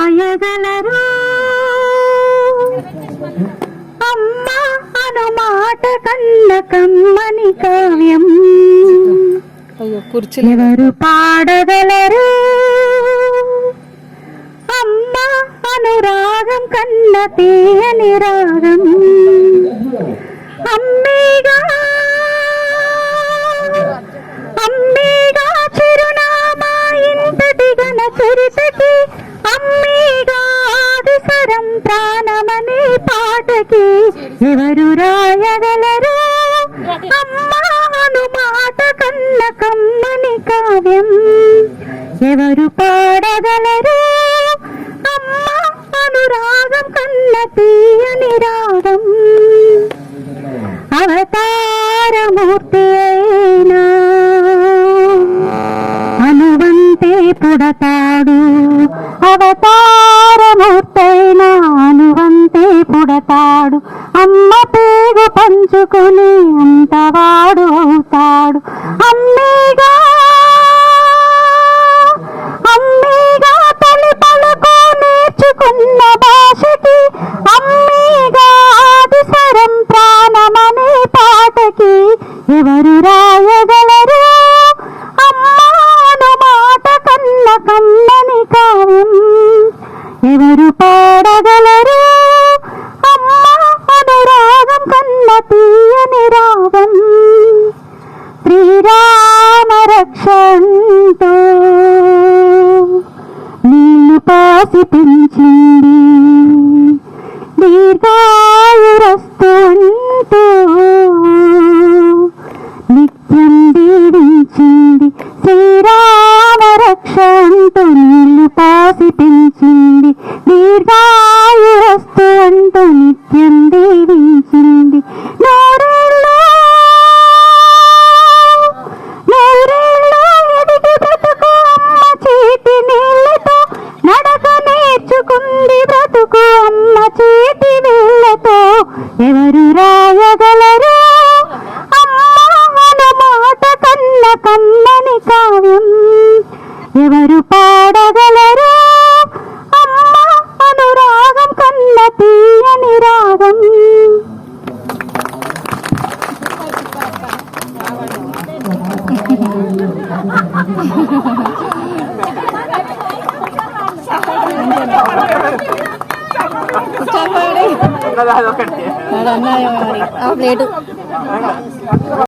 రాయగలరు అమ్మ అను మాట కన్న కమ్మని కావ్యం ఎవరు పాడగలరు అమ్మ అనురాగం కన్న తీయని రాగం అమ్మేగా అమ్మేగా చిరునామా ఇంతటి ఘన చరితకి అమ్మేగా ఆదిసరం ప్రాణమనే పాటకి ఎవరు రాయగలరు అమ్మ అను మాట కన్న కమ్మని కావ్యం ఎవరు పాడగలరు అమ్మ అనురాగం కన్న తీయని రాగం అవతారమూర్తి అయినా అనువంతే పుడతాడు అవతారమూర్తైనా అనువంతే పుడతాడు అమ్మ పేగు పంచుకుని అంతవాడు అవుతాడు అమ్మేగా అమ్మేగా తల్లి పలుకు నేర్చుకున్న భాషకి అమ్మేగా ఆదిసరం ప్రాణమనే పాటకి ఎవరు రాయగలరు అమ్మాను మాట కన్న కమ్మని కావ్యం ఎవరు పాడగలరు అమ్మ అనురాగం కన్న తీయని రాగం శ్రీరామ రక్షంతో నీళ్లు పాసి పెంచింది దీర్ఘాయురస్తు అంటూ నిత్యం దీవించింది శ్రీరామ రక్షంతో నీళ్లు పాసి పెంచింది దీర్ఘాయురస్తు అంటూ నిత్యం దీవించింది నూరేళ్ళు ఎదిగి బ్రతుకు అమ్మ చేతి నీళ్ళతో నడక నేర్చుకుంది బ్రతుకు అమ్మ చేతి నీళ్ళతో ఎవరు రాయగలరు అమ్మ అను మాట కన్న కమ్మని కావ్యం ఎవరు పాడగలరు అమ్మ అనురాగం కన్న తీయని రాగం ప్లేటు